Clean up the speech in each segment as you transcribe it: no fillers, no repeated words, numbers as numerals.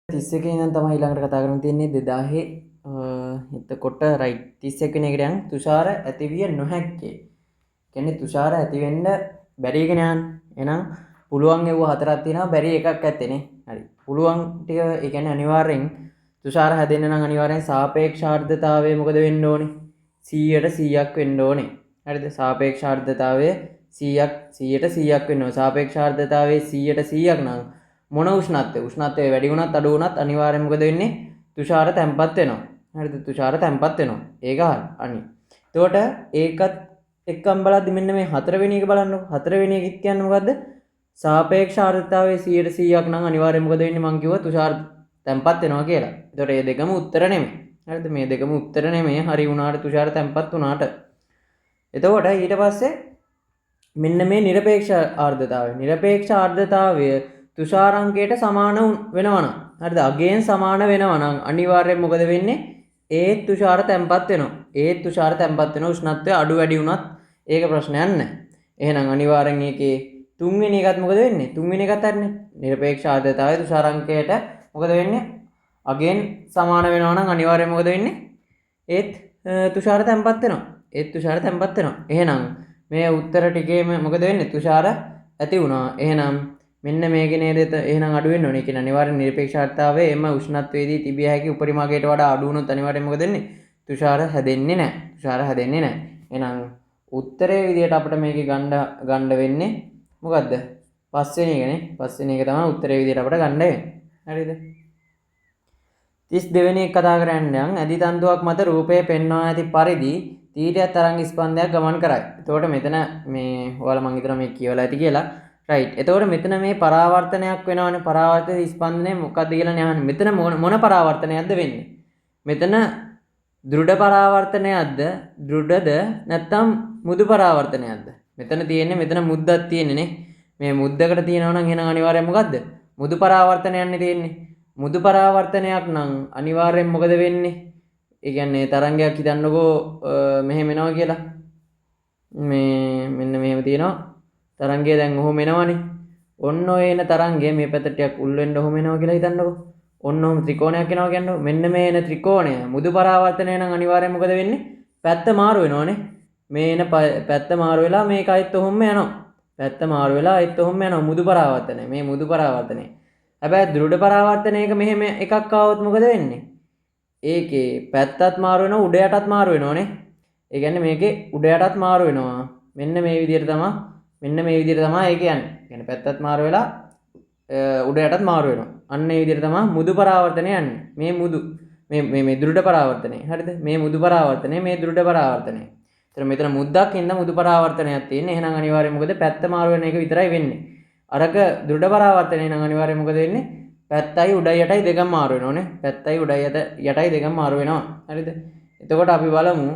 31 ඉඳන් තමයි ඊළඟට කතා කරන්න තියෙන්නේ 2000 එතකොට රයිට් 31 වෙනි එකට යන තුෂාර ඇතිවිය නොහැක්කේ. කියන්නේ තුෂාර ඇති වෙන්න බැරි එක නෑන්. එහෙනම් පුළුවන් ඒව හතරක් තියෙනවා බැරි එකක් ඇත්තේනේ. හරි. පුළුවන් ටික ඒ කියන්නේ අනිවාර්යෙන් තුෂාර හැදෙන්න නම් අනිවාර්යෙන් සාපේක්ෂ ආර්ද්‍රතාවය මොකද වෙන්න ඕනේ? 100ට 100ක් වෙන්න ඕනේ. හරිද? සාපේක්ෂ ආර්ද්‍රතාවය 100ට 100ක් වෙන්න ඕනේ. සාපේක්ෂ ආර්ද්‍රතාවය 100ට 100ක් නම් මොන උෂ්ණත්වය වැඩි වුණත් අඩු වුණත් අනිවාර්යෙන් මොකද වෙන්නේ? තුෂාර තැම්පත් වෙනවා. හරිද? තුෂාර තැම්පත් වෙනවා. ඒක හරි. අනිත්. එතකොට ඒකත් එක්කම බලද්දි මෙන්න මේ හතරවෙනි එක බලන්නකො. හතරවෙනි එකත් කියන්නේ මොකද්ද? සාපේක්ෂ ආර්ද්‍රතාවයේ 100ට 100ක් නම් අනිවාර්යෙන් මොකද වෙන්නේ? මං කිව්වා තුෂාර තැම්පත් වෙනවා කියලා. එතකොට මේ දෙකම උත්තර නෙමෙයි. හරිද? මේ දෙකම උත්තර නෙමෙයි. හරි වුණාට තුෂාර තැම්පත් වුණාට. එතකොට ඊට පස්සේ මෙන්න මේ නිරපේක්ෂ ආර්ද්‍රතාවය. නිරපේක්ෂ ආර්ද්‍රතාවය තුෂාරංකයට සමාන වෙනවා නම් හරිද? අගයෙන් සමාන වෙනවා නම් අනිවාර්යෙන් මොකද වෙන්නේ? ඒත් තුෂාර තැම්පත් වෙනවා. ඒත් තුෂාර තැම්පත් වෙනවා. උෂ්ණත්වය අඩු වැඩි වුණත් ඒක ප්‍රශ්නයක් නැහැ. එහෙනම් අනිවාර්යෙන් ඒකේ තුන්වෙනි එකත් මොකද වෙන්නේ? තුන්වෙනි එකත් හරිනේ. නිරපේක්ෂ ආර්ද්‍රතාවය තුෂාරංකයට මොකද වෙන්නේ? අගයෙන් සමාන වෙනවා නම් අනිවාර්යෙන් මොකද වෙන්නේ? ඒත් තුෂාර තැම්පත් වෙනවා. ඒත් තුෂාර තැම්පත් වෙනවා. එහෙනම් මේ උත්තර ටිකේම මොකද වෙන්නේ? තුෂාර ඇති වුණා. එහෙනම් මෙන්න මේක නේද එහෙනම් අඩු වෙන්න ඕනේ. ඒ කියන්නේ අනිවාර්යෙන් නිරපේක්ෂ ආර්ද්‍රතාවයේ එම උෂ්ණත්වයේදී තිබිය හැකි උපරිම අගයට වඩා අඩු වුණොත් අනිවාර්යෙන් මොකද වෙන්නේ? තුෂාර හැදෙන්නේ නැහැ. තුෂාර හැදෙන්නේ නැහැ. එහෙනම් උත්තරයේ විදියට අපිට මේකේ ගන්න වෙන්නේ මොකද්ද? පස්වෙනි එකනේ. පස්වෙනි එක තමයි උත්තරයේ විදියට අපිට ගන්න වෙන්නේ. හරිද? 32 වෙනි එක කතා කරන්න යන් ඇදි තන්තුවක් මත රූපය පෙන්වා ඇති පරිදි තීටයක් තරංග ස්පන්දයක් ගමන් කරයි. එතකොට මෙතන මේ ඔයාලා මං හිතනවා මේ කියවලා ඇති කියලා. රයිට්. එතකොට මෙතන මේ පරාවර්තනයක් වෙනවනේ. පරාවර්තිත ස්පන්දනය මොකක්ද කියලා නේ අහන්නේ. මෙතන මොන පරාවර්තනයක්ද වෙන්නේ? මෙතන දෘඩ පරාවර්තනයක්ද? දෘඩද නැත්නම් මුදු පරාවර්තනයක්ද? මෙතන තියෙන්නේ මෙතන මුද්දක් තියෙන්නේ නේ. මේ මුද්දකට තියෙනවා නම් එහෙනම් අනිවාර්යෙන් මොකද්ද? මුදු පරාවර්තනයක්නේ තියෙන්නේ. මුදු පරාවර්තනයක් නම් අනිවාර්යෙන් මොකද වෙන්නේ? ඒ කියන්නේ තරංගයක් හිතන්නකෝ මෙහෙම එනවා කියලා. මේ මෙන්න මෙහෙම තියෙනවා. තරංගය දැන් ඔහොම එනවනේ. ඔන්න ඔය එන තරංගය මේ පැත්තට ටිකක් උල් වෙන්න ඔහොම එනවා කියලා හිතන්නකෝ. ඔන්න ඔහොම ත්‍රිකෝණයක් එනවා කියන්නකෝ. මෙන්න මේ එන ත්‍රිකෝණය මුදු පරාවර්තනය නම් අනිවාර්යෙන් මොකද වෙන්නේ? පැත්ත මාරු වෙනවනේ. මේ එන පැත්ත මාරු වෙලා මේක අයිත් ඔහොම යනවා. පැත්ත මාරු වෙලා අයිත් ඔහොම යනවා මුදු පරාවර්තනය. මේ මුදු පරාවර්තනය. හැබැයි දෘඩ පරාවර්තනයක මෙහෙම එකක් ආවොත් මොකද වෙන්නේ? ඒකේ පැත්තත් මාරු වෙනවා උඩ යටත් මාරු වෙනවනේ. ඒ කියන්නේ මේකේ උඩ යටත් මාරු වෙනවා. මෙන්න මේ විදිහට තමයි ඒ කියන්නේ පැත්තත් මාරු වෙලා උඩ යටත් මාරු වෙනවා. අන්න ඒ විදිහට තමයි මුදු පරාවර්තනය යන්නේ. මේ මුදු මේ දෘඩ පරාවර්තනය. හරිද? මේ මුදු පරාවර්තනය මේ දෘඩ පරාවර්තනය. ඒතර මෙතන මුද්දක් ඉඳ මුදු පරාවර්තනයක් තියෙන්නේ. එහෙනම් අනිවාර්යයෙන් මොකද පැත්ත මාරු වෙන එක විතරයි වෙන්නේ. අරක දෘඩ පරාවර්තනය නම් අනිවාර්යයෙන් මොකද වෙන්නේ? පැත්තයි උඩයි යටයි දෙකම මාරු වෙනවනේ. පැත්තයි උඩයි යටයි දෙකම මාරු වෙනවා. හරිද? එතකොට අපි බලමු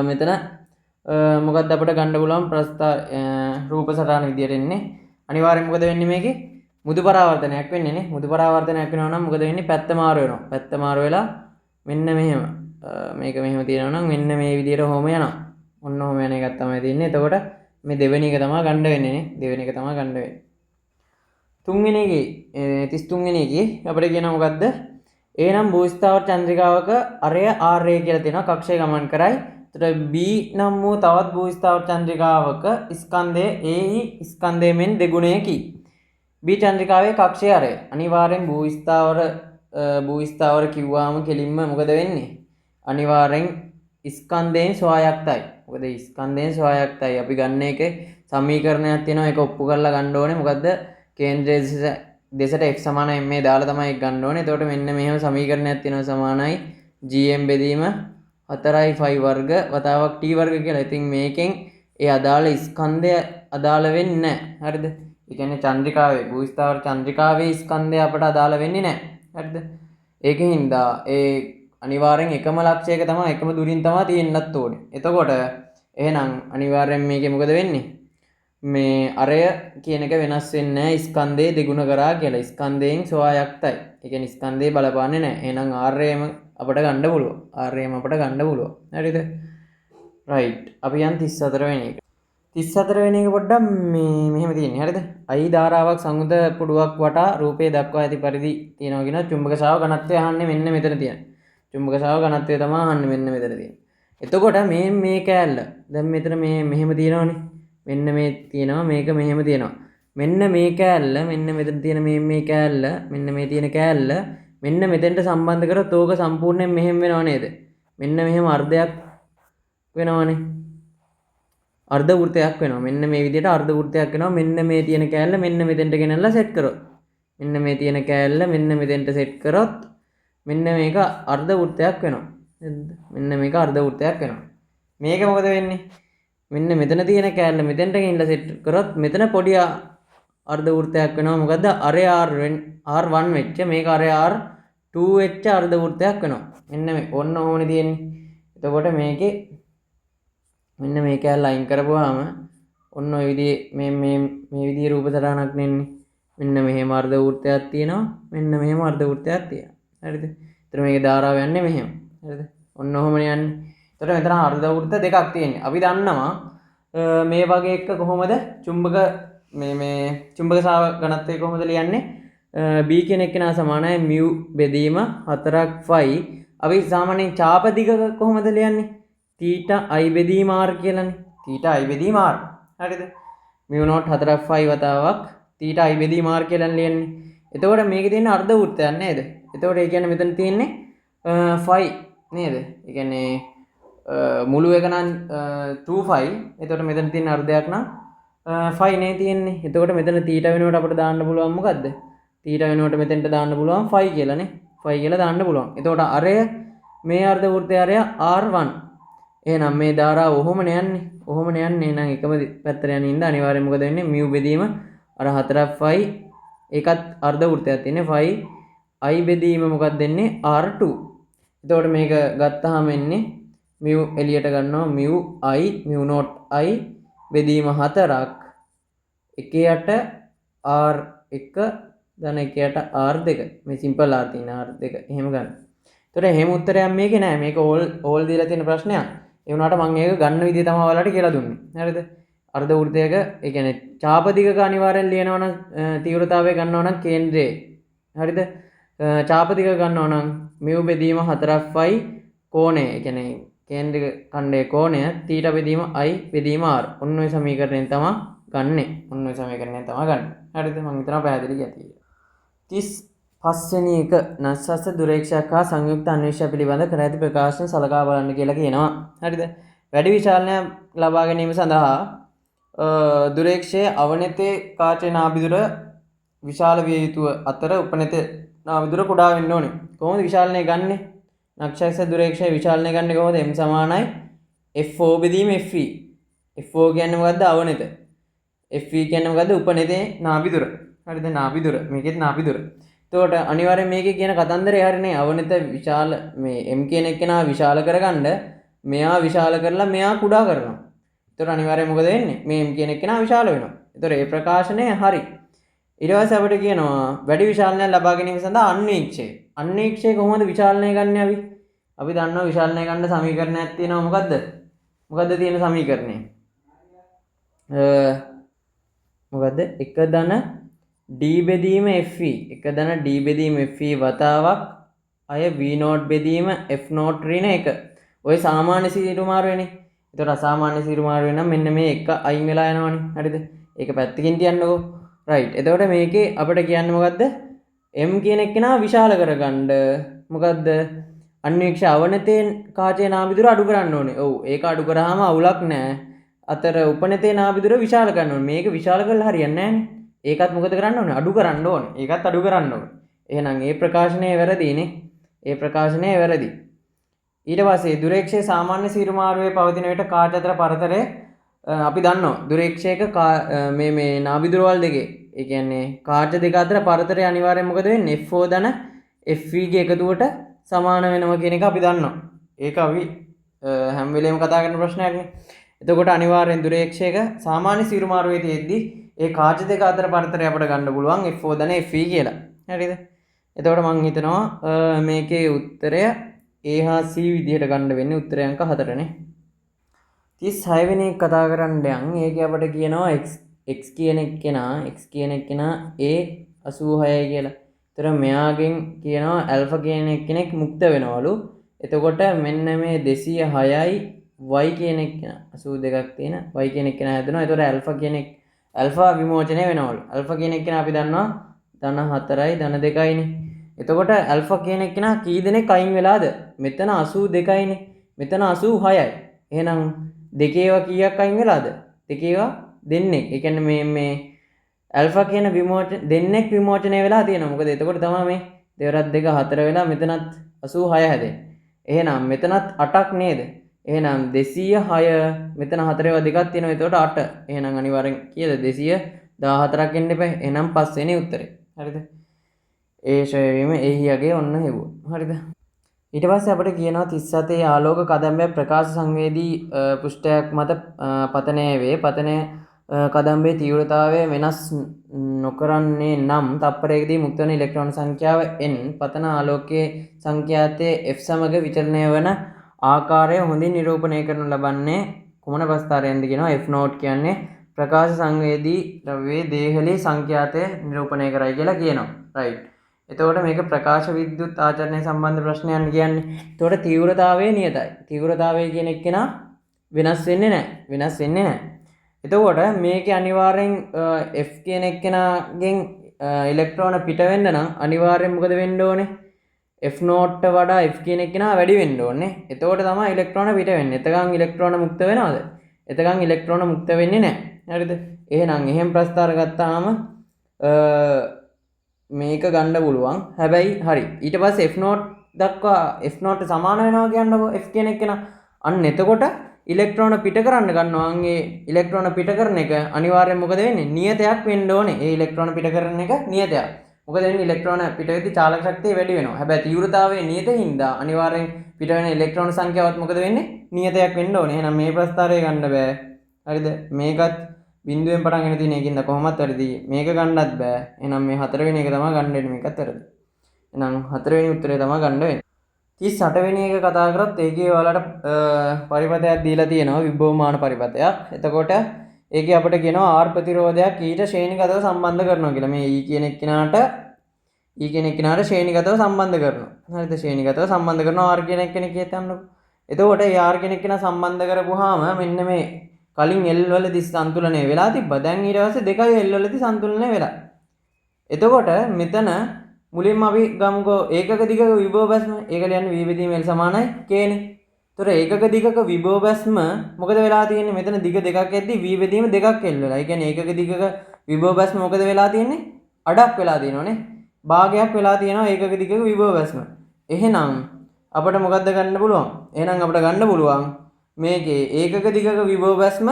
මෙතන මොකක්ද අපිට ගන්න පුළුවන් රූප සටහන විදියට එන්නේ. අනිවාර්යෙන් මොකද වෙන්නේ මේකේ? මුදු පරාවර්තනයක් වෙන්නේ නේ. මුදු පරාවර්තනයක් වෙනවා නම් මොකද වෙන්නේ? පැත්ත මාරු වෙනවා. පැත්ත මාරු වෙලා මෙන්න මෙහෙම මේක මෙහෙම තියෙනවා නම් මෙන්න මේ විදියට ඔහොම යනවා. ඔන්න ඔහොම යන එකක් තමයි තියෙන්නේ. එතකොට මේ දෙවෙනි එක තමයි ගන්න වෙන්නේ නේ. දෙවෙනි එක තමයි ගන්න වෙන්නේ. තුන්වෙනි එකේ 33 වෙනි එකේ අපිට කියනවා මොකද්ද? A නම් භූස්ථාවර චන්ද්‍රිකාවක අරය RA කියලා තියෙනවා. කක්ෂය ගමන් කරයි. එතකොට B නම් වූ තවත් භූස්ථාවර චන්ද්‍රිකාවක ස්කන්ධය A ස්කන්ධය මෙන් දෙගුණයකි. B චන්ද්‍රිකාවේ කක්ෂය අරය. අනිවාර්යෙන් භූස්ථාවර කිව්වාම කෙලින්ම මොකද වෙන්නේ? අනිවාර්යෙන් ස්කන්ධයෙන් ස්වායක්තයි. මොකද ස්කන්ධයෙන් ස්වායක්තයි. අපි ගන්න එකේ සමීකරණයක් තියෙනවා. ඒක ඔප්පු කරලා ගන්න ඕනේ. මොකද්ද? කේන්ද්‍රය දෙසට x සමාන m දාලා තමයි ගන්න ඕනේ. එතකොට මෙන්න මෙහෙම සමීකරණයක් තියෙනවා සමානයි gm බෙදීම 4i 5 වර්ග වතාවක් t වර්ග කියලා. ඉතින් මේකෙන් ඒ අදාළ ස්කන්ධය අදාළ වෙන්නේ නැහැ. හරිද? ඒ කියන්නේ චන්ද්‍රිකාවේ භූස්ථාවර චන්ද්‍රිකාවේ ස්කන්ධය අපට අදාළ වෙන්නේ නැහැ. හරිද? ඒකින්ද ඒ අනිවාර්යෙන් එකම ලක්ෂයක තමයි එකම දුරින් තමයි තියෙන්නත් ඕනේ. එතකොට එහෙනම් අනිවාර්යෙන් මේකේ මොකද වෙන්නේ? මේ අරය කියන එක වෙනස් වෙන්නේ නැහැ ස්කන්ධයේ දෙගුණ කරා කියලා. ස්කන්ධයෙන් ස්වයක්තයි. ඒ කියන්නේ ස්කන්ධේ බලපාන්නේ නැහැ. එහෙනම් RM අපිට ගන්න පුළුවන්. RM අපිට ගන්න පුළුවන්. හරිද? රයිට්. අපි යන් 34 වෙනි එක. 34 වෙනි එක පොඩ්ඩක් මෙහෙම තියෙන්නේ. හරිද? I ධාරාවක් සංයුත පුඩුවක් වටා රූපේ දක්වා ඇති පරිදි තියෙනවා කියන චුම්බක ශාව ඝනත්වය අහන්නේ මෙන්න මෙතන තියෙන. චුම්බක ශාව ඝනත්වය තමයි අහන්නේ මෙන්න මෙතන තියෙන. එතකොට මේ කෑල්ල දැන් මෙතන මෙහෙම තියෙනවනේ. මෙන්න මේ තියෙනවා මේක මෙහෙම තියෙනවා. මෙන්න මේ කෑල්ල මෙන්න මෙතන තියෙන මේ කෑල්ල මෙන්න මේ තියෙන කෑල්ල මෙන්න මෙතෙන්ට සම්බන්ධ කරොත් ඕක සම්පූර්ණයෙන් මෙහෙම වෙනව නේද? මෙන්න මෙහෙම අර්ධයක් වෙනවනේ. අර්ධ වෘත්තයක් වෙනවා. මෙන්න මේ විදිහට අර්ධ වෘත්තයක් වෙනවා. මෙන්න මේ තියෙන කෑල්ල මෙන්න මෙතෙන්ට ගෙනල්ලා සෙට් කරොත්. මෙන්න මේ තියෙන කෑල්ල මෙන්න මෙතෙන්ට සෙට් කරොත් මෙන්න මේක අර්ධ වෘත්තයක් වෙනවා. මෙන්න මේක අර්ධ වෘත්තයක් වෙනවා. මේක මොකද වෙන්නේ? මෙන්න මෙතන තියෙන කෑල්ල මෙතෙන්ට ගෙනල්ලා සෙට් කරොත් මෙතන පොඩි අර්ධ වෘත්තයක් වෙනවා. මොකද්ද? අරේ R1 වෙච්ච මේක අරේ R2 වෙච්ච අර්ධ වෘත්තයක් වෙනවා. මෙන්න මේ ඔන්න ඕනේ තියෙන්නේ. එතකොට මේකේ මෙන්න මේ කෑල්ල අයින් කරපුවාම ඔන්න ඔය විදිහේ මේ විදිහේ රූප සටහනක් නෙන්නේ. මෙන්න මෙහෙම අර්ධ වෘත්තයක් තියෙනවා. මෙන්න මෙහෙම අර්ධ වෘත්තයක් තියෙනවා. හරිද? එතන මේකේ ධාරාව යන්නේ මෙහෙම. හරිද? ඔන්න ඔහොමනේ යන්නේ. එතකොට මෙතන අර්ධ වෘත්ත දෙකක් තියෙන්නේ. අපි දන්නවා මේ වගේ එක කොහොමද චුම්බක මේ චුම්බක ශාව ඝනත්වය කොහොමද ලියන්නේ? B කියන එකේනා සමානයි mu බෙදීම 4ක් phi. අපි සාමාන්‍යයෙන් ඡාප දිග කොහොමද ලියන්නේ? theta I බෙදීම r කියලානේ. theta I බෙදීම r. හරිද? mu not 4ක් phi වතාවක් theta I බෙදීම r කියලා ලියන්නේ. එතකොට මේකේ තියෙන අර්ධ වෘත්තයක් නේද? එතකොට ඒ කියන්නේ මෙතන තියෙන්නේ phi නේද? ඒ කියන්නේ මුළු එක නම් 2 phi. එතකොට මෙතන තියෙන අර්ධයක් නම් phi නේ තියෙන්නේ. එතකොට මෙතන theta වෙනුවට අපිට දාන්න පුළුවන් මොකද්ද? theta වෙනුවට මෙතෙන්ට දාන්න පුළුවන් phi කියලානේ. phi කියලා දාන්න පුළුවන්. එතකොට අරය මේ අර්ධ වෘත්තය අරය R1. එහෙනම් මේ ධාරාව ඔහොමනේ යන්නේ. ඔහොමනේ යන්නේ. එහෙනම් එකම පැත්තට යන ඉඳ අනිවාර්යයෙන් මොකද වෙන්නේ? mu බෙදීම අර 4ක් phi ඒකත් අර්ධ වෘත්තයක් තියෙන්නේ phi I බෙදීම මොකක්ද දෙන්නේ? R2. එතකොට මේක ගත්තාම එන්නේ mu එළියට ගන්නවා mu I mu not I බෙදීම 4ක් 1යට R1 ධන 1යට R2 මේ සිම්පල් R තියෙන R2 එහෙම ගන්න. එතකොට එහෙම උත්තරයක් මේකේ නෑ. මේක ඕල් දීලා තියෙන ප්‍රශ්නයක්. ඒ වුණාට මම ඒක ගන්න විදිය තමයි ඔයාලට කියලා දුන්නේ. හරිද? අර්ධ වෘත්තයක ඒ කියන්නේ ඡාප දිගක අනිවාර්යෙන් ලියනවා නම් තීව්‍රතාවය ගන්නවා නම් කේන්ද්‍රයේ. හරිද? ඡාප දිග ගන්නවා නම් mu බෙදීම 4ක් phi කෝණය. ඒ කියන්නේ කේන්ද්‍රික ඛණ්ඩයේ කෝණය θ බෙදීම I බෙදීම R. ඔන්න ඔය සමීකරණයෙන් තමයි ගන්නෙ. ඔන්න ඔය සමීකරණයෙන් තමයි ගන්න. හරිද? මම හිතනවා පැහැදිලි ගැතියි. 35 වෙනි එක නස්සස්ස දුරේක්ෂයක් හා සංයුක්ත අන්වේෂය පිළිබඳ කර ඇති ප්‍රකාශන සලකා බලන්න කියලා කියනවා. හරිද? වැඩි විශාලනයක් ලබා ගැනීම සඳහා දුරේක්ෂයේ අවනතේ කාචේ නාභිදුර විශාල විය යුතුව අතර උපනතේ නාභිදුර කුඩා වෙන්න ඕනේ. කොහොමද විශාලනය ගන්නෙ? නක්ෂස්ස දුරේක්ෂයේ විශාලනය ගන්නේ කොහොමද? m සමානයි FO බෙදීම FE. FO කියන්නේ මොකද්ද? අවනත. FE කියන්නේ මොකද්ද? උපනතේ නාභිදුර. හරිද? නාභිදුර. මේකෙත් නාභිදුර. එතකොට අනිවාර්යෙන් මේකේ කියන කතන්දරේ හරිනේ. අවනත විශාල මේ m කියන එක්කෙනා විශාල කරගන්න මෙයා විශාල කරලා මෙයා කුඩා කරනවා. එතකොට අනිවාර්යෙන් මොකද වෙන්නේ? මේ m කියන එක්කෙනා විශාල වෙනවා. එතකොට මේ ප්‍රකාශනය හරි. ඊට පස්සේ අපිට කියනවා වැඩි විශාලනයක් ලබා ගැනීම සඳහා අන්වීක්ෂය. අන්වීක්ෂය කොහොමද විශාලනය ගන්න අපි? අපි දන්නවා විශාලනය ගන්න සමීකරණයක් තියෙනවා මොකද්ද? මොකද්ද තියෙන සමීකරණය? මොකද්ද? 1 ධන d බෙදීම fe 1 ධන d බෙදීම fe වතාවක් අය v0 බෙදීම f0 ඍණ 1. ඔය සාමාන්‍ය සීරු මාරුවේනේ. ඒතකොට අසාමාන්‍ය සීරු මාරුවේ නම් මෙන්න මේ එක අයින් වෙලා යනවනේ. හරිද? ඒක පැත්තකින් තියන්නකෝ. රයිට්. එතකොට මේකේ අපිට කියන්නේ මොකද්ද? m කියන එක්කෙනා විශාල කරගන්න මොකද්ද? අන්වීක්ෂ අවනතේ කාචේ නාභිදුර අඩු කරන්න ඕනේ. ඔව්. ඒක අඩු කරාම අවුලක් නැහැ. අතර උපනතේ නාභිදුර විශාල කරන්න ඕනේ. මේක විශාල කරලා හරියන්නේ නැහැනේ. ඒකත් මොකද කරන්න ඕනේ? අඩු කරන්න ඕනේ. ඒකත් අඩු කරන්න ඕනේ. එහෙනම් මේ ප්‍රකාශනය වැරදිනේ. ඒ ප්‍රකාශනය වැරදි. ඊට පස්සේ දුරේක්ෂයේ සාමාන්‍ය සීරු මාරුවේ පවතින විට කාච අතර පරතරය අපි දන්නවා. දුරේක්ෂයක මේ නාභිදුරවල් දෙකේ. ඒ කියන්නේ කාච දෙක අතර පරතරය අනිවාර්යෙන් මොකද වෙන්නේ? FO ධන FE ගේ එකතුවට සමාන වෙනවා කියන එක අපි දන්නවා. ඒක අපි හැම වෙලේම කතා කරන ප්‍රශ්නයක් නේ. එතකොට අනිවාර්යෙන් දුරේක්ෂයක සාමාන්‍ය සීරු මාරුවේ තියෙද්දි ඒ කාච දෙක අතර පරතරය අපිට ගන්න පුළුවන් FO ධන FE කියලා. හරිද? එතකොට මම හිතනවා මේකේ උත්තරය A හා C විදිහට ගන්න වෙන්නේ උත්තරය අංක 4නේ. 36 වෙනි එක කතා කරන්න යන්. ඒකේ අපිට කියනවා x කියන එක්කෙනා A86යි කියලා. ඒතර මෙයාගෙන් කියනවා alpha කියන එක්කෙනෙක් මුක්ත වෙනවලු. එතකොට මෙන්න මේ 206යි y කියන එක්කෙනා 82ක් තියෙන y කියන එක්කෙනා හැදෙනවා. ඒතර alpha විමෝචනය වෙනවලු. alpha කියන එක්කෙනා අපි දන්නවා ධන 4යි ධන 2යිනේ. එතකොට alpha කියන එක්කෙනා කී දෙනෙක් අයින් වෙලාද? මෙතන 82යිනේ. මෙතන 86යි. එහෙනම් දෙකේවා කීයක් අයින් වෙලාද? දෙකේවා දෙන්නෙක්. ඒ කියන්නේ මේ alpha කියන දෙන්නෙක් විමෝචනය වෙලා තියෙනවා. මොකද එතකොට තමයි මේ 2 2 4 වෙලා මෙතනත් 86 හැදෙන්නේ. එහෙනම් මෙතනත් 8ක් නේද? එහෙනම් 206 මෙතන 4 ඒවා දෙකක් තියෙනවා. එතකොට 8. එහෙනම් අනිවාර්යෙන් කීයද? 214ක් එන්න එපා. එහෙනම් 5 වෙනි උත්තරේ. හරිද? ඒ ශ්‍රේණියම එහියගේ ඔන්න හෙව්වා. හරිද? ඊට පස්සේ අපිට කියනවා 37 ආලෝක කදම්බය ප්‍රකාශ සංවේදී පෘෂ්ඨයක් මත පතනය වේ. පතනය කදම්බේ තීව්‍රතාවය වෙනස් නොකරන්නේ නම් තප්පරයකදී මුක්ත වන ඉලෙක්ට්‍රෝන සංඛ්‍යාව n පතන ආලෝකයේ සංඛ්‍යාතයේ f සමග විචලනය වන ආකාරය හොඳින් නිරූපණය කරනු ලබන්නේ කුමන ප්‍රස්ථාරයෙන්ද කියනවා. f නෝට් කියන්නේ ප්‍රකාශ සංවේදී ද්‍රව්‍යයේ දේහලී සංඛ්‍යාතය නිරූපණය කරයි කියලා කියනවා. රයිට්. එතකොට මේක ප්‍රකාශ විද්‍යුත් ආචරණය සම්බන්ධ ප්‍රශ්නයන් කියන්නේ. එතකොට තීව්‍රතාවය නියතයි. තීව්‍රතාවය කියන එක්කෙනා වෙනස් වෙන්නේ නැහැ. එතකොට මේකේ අනිවාර්යෙන් F කියන එක්කෙනාගෙන් ඉලෙක්ට්‍රෝන පිට වෙන්න නම් අනිවාර්යෙන් මොකද වෙන්න ඕනේ? F නෝට්ට වඩා F කියන එක්කෙනා වැඩි වෙන්න ඕනේ. එතකොට තමයි ඉලෙක්ට්‍රෝන පිට වෙන්නේ. එතකන් ඉලෙක්ට්‍රෝන මුක්ත වෙනවද? එතකන් ඉලෙක්ට්‍රෝන මුක්ත වෙන්නේ නැහැ. හරිද? එහෙනම් ප්‍රස්ථාර ගත්තාම මේක ගන්න පුළුවන්. හැබැයි හරි. ඊට පස්සේ F නෝට් දක්වා F නෝට් සමාන වෙනවා කියන්නකො F කියන එක්කෙනා. අන්න එතකොට ඉලෙක්ට්‍රෝන පිට කරන්න ගන්නවා. ඒ ඉලෙක්ට්‍රෝන පිට කරන එක අනිවාර්යෙන් මොකද වෙන්නේ? නියතයක් වෙන්න ඕනේ. ඒ ඉලෙක්ට්‍රෝන පිට කරන එක නියතයක්. මොකද වෙන්නේ? ඉලෙක්ට්‍රෝන පිට වෙද්දී චාලක ශක්තිය වැඩි වෙනවා. හැබැයි තීව්‍රතාවයේ නියතින්දා අනිවාර්යෙන් පිට වෙන ඉලෙක්ට්‍රෝන සංඛ්‍යාවත් මොකද වෙන්නේ? නියතයක් වෙන්න ඕනේ. එහෙනම් මේ ප්‍රස්ථාරය ගන්න බෑ. හරිද? මේකත් බිඳුවෙන් පටන් ගෙන තියෙන එකකින්ද කොහොමවත් වැරදි. මේක ගන්නත් බෑ. එහෙනම් මේ 4 වෙනි එක තමයි ගන්න වෙන්නේ. මේකත් වැරදි. එහෙනම් 4 වෙනි උත්තරේ තමයි ගන්න වෙන්නේ. 38 වෙනි එක කතා කරොත් ඒකේ ඔයාලට පරිපතයක් දීලා තියෙනවා විභවමාන පරිපතයක්. එතකොට ඒකේ අපිට කියනවා R ප්‍රතිරෝධයක් ඊට ශ්‍රේණිගතව සම්බන්ධ කරනවා කියලා. මේ E කියන එක්කිනාට ශ්‍රේණිගතව සම්බන්ධ කරනවා. හරිද? ශ්‍රේණිගතව සම්බන්ධ කරනවා R කියන එක්කෙනෙක් කියතන්නකො. එතකොට ඒ R කියන එක්කෙනා සම්බන්ධ කරපුවාම මෙන්න මේ කලින් L වලදී සන්තුලනය වෙලා තිබ්බා. දැන් ඊට පස්සේ දෙකයි L වලදී සන්තුලනය වෙලා. එතකොට මෙතන මුලින්ම අපි ගමුකෝ ඒකක දිගක විභව බැස්ම. ඒක කියන්නේ V බෙදීම L සමානයි K නේ. ඒතර ඒකක දිගක විභව බැස්ම මොකද වෙලා තියෙන්නේ? මෙතන දිග දෙකක් ඇද්දි V බෙදීම දෙකක් L වෙලා. ඒ කියන්නේ ඒකක දිගක විභව බැස්ම මොකද වෙලා තියෙන්නේ? අඩක් වෙලා තියෙනවනේ. භාගයක් වෙලා තියෙනවා ඒකක දිගක විභව බැස්ම. එහෙනම් අපිට මොකද්ද ගන්න පුළුවන්? එහෙනම් අපිට ගන්න පුළුවන් මේකේ ඒකක දිගක විභව බැස්ම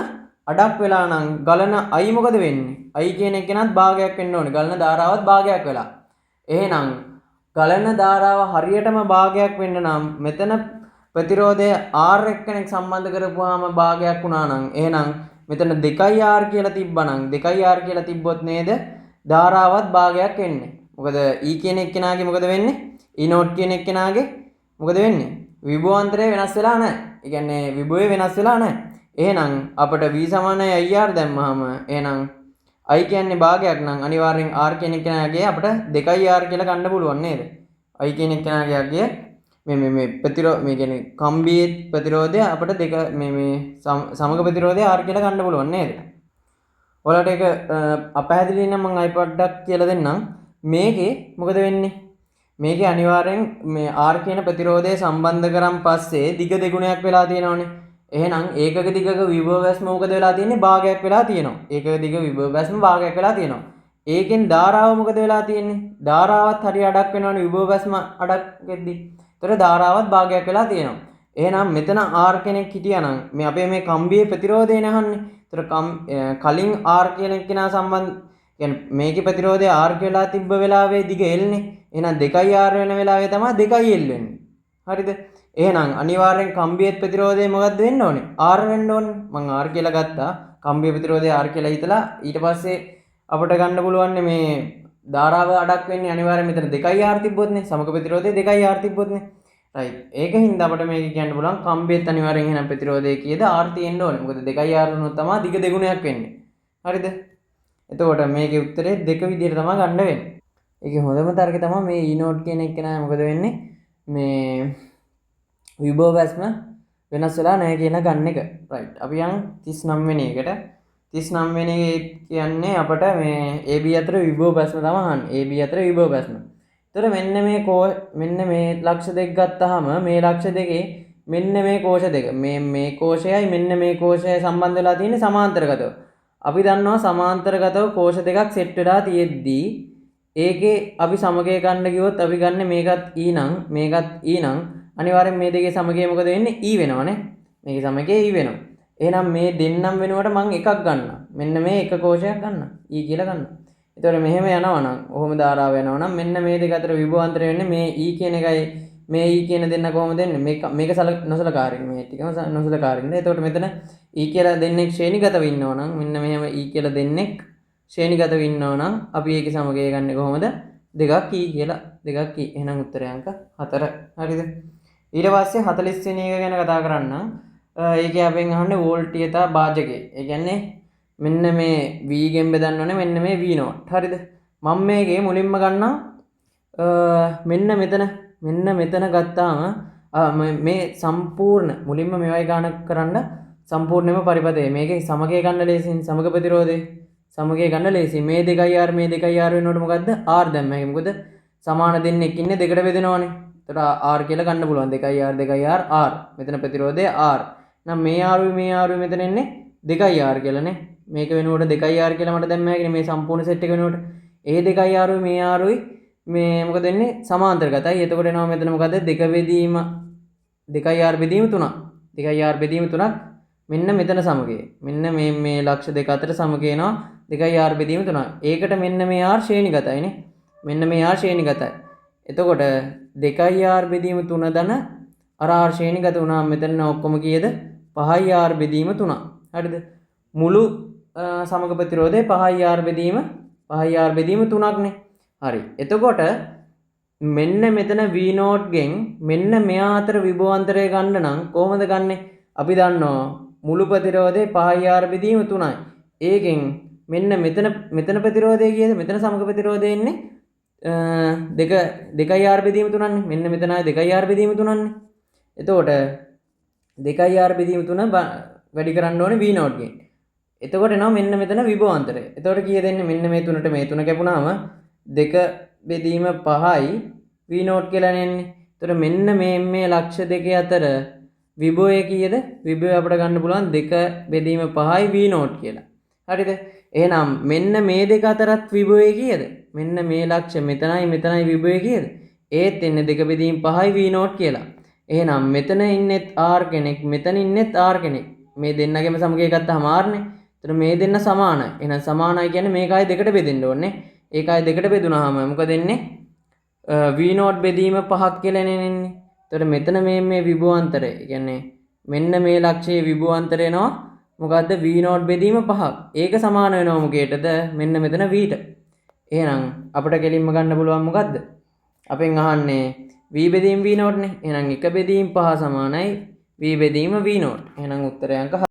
අඩක් වෙලා නම් ගලන I මොකද වෙන්නේ? I කියන එකනත් භාගයක් වෙන්න ඕනේ. ගලන ධාරාවත් භාගයක් වෙලා. එහෙනම් ගලන ධාරාව හරියටම භාගයක් වෙන්න නම් මෙතන ප්‍රතිරෝධය R එක්කෙනෙක් සම්බන්ධ කරපුවාම භාගයක් වුණා නම් එහෙනම් මෙතන 2R කියලා තිබ්බනම් 2R කියලා තිබ්බොත් නේද ධාරාවත් භාගයක් වෙන්නේ. මොකද E කියන එක්කෙනාගේ මොකද වෙන්නේ? E නෝට් කියන එක්කෙනාගේ මොකද වෙන්නේ? විභවාන්තරය වෙනස් වෙලා නැහැ. ඒ කියන්නේ විභවය වෙනස් වෙලා නැහැ. එහෙනම් අපිට V සමානයි IR දැම්මහම එහෙනම් I කියන්නේ භාගයක් නම් අනිවාර්යෙන් R කියන එක්කෙනාගේ අපිට 2R කියලා ගන්න පුළුවන් නේද? I කියන එක්කෙනාගේ මේ ප්‍රතිරෝධ මේ කියන්නේ කම්බියේ ප්‍රතිරෝධය අපිට දෙක මේ සමග ප්‍රතිරෝධය R කියලා ගන්න පුළුවන් නේද? ඔයාලට ඒක අපහැදිලි නම් මම අයි පොඩ්ඩක් කියලා දෙන්නම්. මේකේ මොකද වෙන්නේ? මේකේ අනිවාර්යෙන් මේ R කියන ප්‍රතිරෝධය සම්බන්ධ කරන් පස්සේ දිග දෙගුණයක් වෙලා තියෙනවනේ. එහෙනම් ඒකක දිගක විභව බැස්ම මොකද වෙලා තියෙන්නේ? භාගයක් වෙලා තියෙනවා. ඒකක දිග විභව බැස්ම භාගයක් වෙලා තියෙනවා. ඒකෙන් ධාරාව මොකද වෙලා තියෙන්නේ? ධාරාවත් හරිය අඩක් වෙනවනේ විභව බැස්ම අඩක් වෙද්දි. ඒතර ධාරාවත් භාගයක් වෙලා තියෙනවා. එහෙනම් මෙතන R කෙනෙක් හිටියානම් මේ අපේ මේ කම්බියේ ප්‍රතිරෝධය නහන්නේ. ඒතර කලින් R කියන කෙනා සම්බන්ධ කියන්නේ මේකේ ප්‍රතිරෝධය R කියලා තිබ්බ වෙලාවේ දිග L නේ. එහෙනම් 2R වෙන වෙලාවේ තමයි 2L වෙන්නේ. හරිද? එහෙනම් අනිවාර්යෙන් කම්බියේ ප්‍රතිරෝධය මොකක්ද වෙන්න ඕනේ? R වෙන්න ඕනේ. මම R කියලා ගත්තා. කම්බියේ ප්‍රතිරෝධය R කියලා හිතලා ඊට පස්සේ අපිට ගන්න පුළුවන් මේ ධාරාව අඩක් වෙන්නේ අනිවාර්යෙන් මෙතන 2R තිබ්බොත් නේ. සමග ප්‍රතිරෝධය 2R තිබ්බොත් නේ. right ඒක හින්දා අපිට මේක කියන්න පුළුවන් කම්බියත් අනිවාර්යෙන් එහෙනම් ප්‍රතිරෝධය කීයද r තියෙන්න ඕනේ. මොකද 2r වුණොත් තමයි දිග දෙගුණයක් වෙන්නේ. හරිද? එතකොට මේකේ උත්තරේ දෙක විදිහට තමයි ගන්න වෙන්නේ. ඒකේ හොඳම තර්කය තමයි මේ e node කියන එක නෑ මොකද වෙන්නේ? මේ විභව බැස්ම වෙනස් වෙලා නැහැ කියන ගන්න එක. right. අපි යන් 39 වෙනි එකට. 39 වෙනි කියන්නේ අපට මේ AB අතර විභව බැස්ම තමයි අහන්නේ. AB අතර විභව බැස්ම. එතකොට මෙන්න මේ ලක්ෂ දෙක ගත්තාම මේ ලක්ෂ දෙකේ මෙන්න මේ කෝෂ දෙක මේ කෝෂයයි මෙන්න මේ කෝෂයයි සම්බන්ධ වෙලා තියෙන්නේ සමාන්තරගතව. අපි දන්නවා සමාන්තරගතව කෝෂ දෙකක් සෙට් වෙලා තියෙද්දී ඒකේ අපි සමගය ගන්න කිව්වොත් අපි ගන්න මේකත් E නම් මේකත් E නම් අනිවාර්යෙන් මේ දෙකේ සමගය මොකද වෙන්නේ? E වෙනවනේ. මේකේ සමගය E වෙනවා. එහෙනම් මේ දෙන්නම් වෙනුවට මම එකක් ගන්නවා. මෙන්න මේ එක කෝෂයක් ගන්නවා. E කියලා ගන්නවා. එතකොට මෙහෙම යනවා නම් ඔහොම ධාරාව යනවා නම් මෙන්න මේ දෙක අතර විභවාන්තරය වෙන්නේ මේ E කියන එකයි මේ E කියන දෙන්න කොහොමද දෙන්නේ? මේක නොසලකාරින් මේ ටිකම නොසලකාරින්. එතකොට මෙතන E කියලා දෙන්නෙක් ශ්‍රේණිගතව ඉන්නවා නම් මෙන්න මෙහෙම E කියලා දෙන්නෙක් ශ්‍රේණිගතව ඉන්නවා නම් අපි ඒකේ සමගය ගන්නේ කොහොමද? දෙකක් E කියලා. දෙකක් E. එහෙනම් උත්තරය අංක 4. හරිද? ඊට පස්සේ 40 වෙනි එක ගැන කතා කරන්න. ඒකේ අපෙන් අහන්නේ වෝල්ටීයතා භාජකය. ඒ කියන්නේ මෙන්න මේ V ගෙන් බෙදන්න ඕනේ මෙන්න මේ V නෝට්. හරිද? මම මේකේ මුලින්ම ගන්නම් මෙන්න මෙතන ගත්තාම මේ සම්පූර්ණ මුලින්ම මේවයි ගානක් කරන්න සම්පූර්ණයෙන්ම පරිපතේ. මේකේ සමගය ගන්න ලේසින් සමග ප්‍රතිරෝධය සමගය ගන්න ලේසින් මේ 2R මේ 2R වෙනකොට මොකද්ද? R දැම්මයි. මොකද සමාන දෙන්නෙක් ඉන්නේ දෙකට බෙදෙනවනේ. එතකොට R කියලා ගන්න පුළුවන් 2R R. මෙතන ප්‍රතිරෝධය R. නම් මේ R මෙතන එන්නේ 2R කියලානේ. මේක වෙනුවට 2R කියලා මට දැම්මා කියන්නේ මේ සම්පූර්ණ සෙට් එක වෙනුවට. ඒ 2R මේ R මේ මොකද වෙන්නේ? සමාන්තරගතයි. එතකොට එනවා මෙතන මොකද්ද? 2 බෙදීම 2R බෙදීම 3. 2R බෙදීම 3ක් මෙන්න මෙතන සමගය. මෙන්න මේ ලක්ෂ දෙක අතර සමගය එනවා 2R බෙදීම 3ක්. ඒකට මෙන්න මේ R ශ්‍රේණිගතයිනේ. මෙන්න මේ R ශ්‍රේණිගතයි. එතකොට 2R බෙදීම 3 ධන R ශ්‍රේණිගත වුණාම මෙතන ඔක්කොම කීයද? 5R බෙදීම 3. හරිද? මුළු සමග ප්‍රතිරෝධය 5R බෙදීම 3ක්නේ. හරි. එතකොට මෙන්න මෙතන V node ගෙන් මෙන්න මෙයා අතර විභවාන්තරය ගන්න නම් කොහොමද ගන්නෙ? අපි දන්නවා මුළු ප්‍රතිරෝධය 5R බෙදීම 3යි. ඒකෙන් මෙන්න මෙතන ප්‍රතිරෝධය කීයද? මෙතන සමග ප්‍රතිරෝධය එන්නේ 2R බෙදීම 3න්නේ. මෙන්න මෙතනයි 2R බෙදීම 3න්නේ. එතකොට 2R බෙදීම 3 වැඩි කරන්න ඕනේ V node ගෙන්. එතකොට එනවා මෙන්න මෙතන විභවාන්තරය. එතකොට කීයද එන්නේ? මෙන්න මේ 3ට මේ 3 කැපුණාම 2 බෙදීම 5යි V node කියලා එන්නේ. එතකොට මෙන්න මේ ලක්ෂ දෙකේ අතර විභවය කීයද? විභවය අපිට ගන්න පුළුවන් 2 බෙදීම 5යි V node කියලා. හරිද? එහෙනම් මෙන්න මේ දෙක අතරත් විභවය කීයද? මෙන්න මේ ලක්ෂ මෙතනයි විභවය කීයද? ඒත් එන්නේ 2 බෙදීම 5යි V node කියලා. එහෙනම් මෙතන ඉන්නෙත් R කෙනෙක් මෙතන ඉන්නෙත් R කෙනෙක්. මේ දෙන්නගේම සමගය ගත්තාම R නේ. එතන මේ දෙන්න සමානයි. එහෙනම් සමානයි කියන්නේ මේකයි දෙකට බෙදෙන්න ඕනේ. ඒකයි දෙකට බෙදුනහම මොකද එන්නේ? V node බෙදීම 5ක් කියලා එන්නේ. එතකොට මෙතන මේ විභවාන්තරය. ඒ කියන්නේ මෙන්න මේ ලක්ෂයේ විභවාන්තරය එනවා මොකද්ද? V node බෙදීම 5ක්. ඒක සමාන වෙනවා මොකේටද? මෙන්න මෙතන V ට. එහෙනම් අපිට කෙලින්ම ගන්න පුළුවන් මොකද්ද? අපෙන් අහන්නේ V බෙදීම V node නේ. එහෙනම් 1 බෙදීම 5 සමානයි V බෙදීම V node. එහෙනම් උත්තරය අංක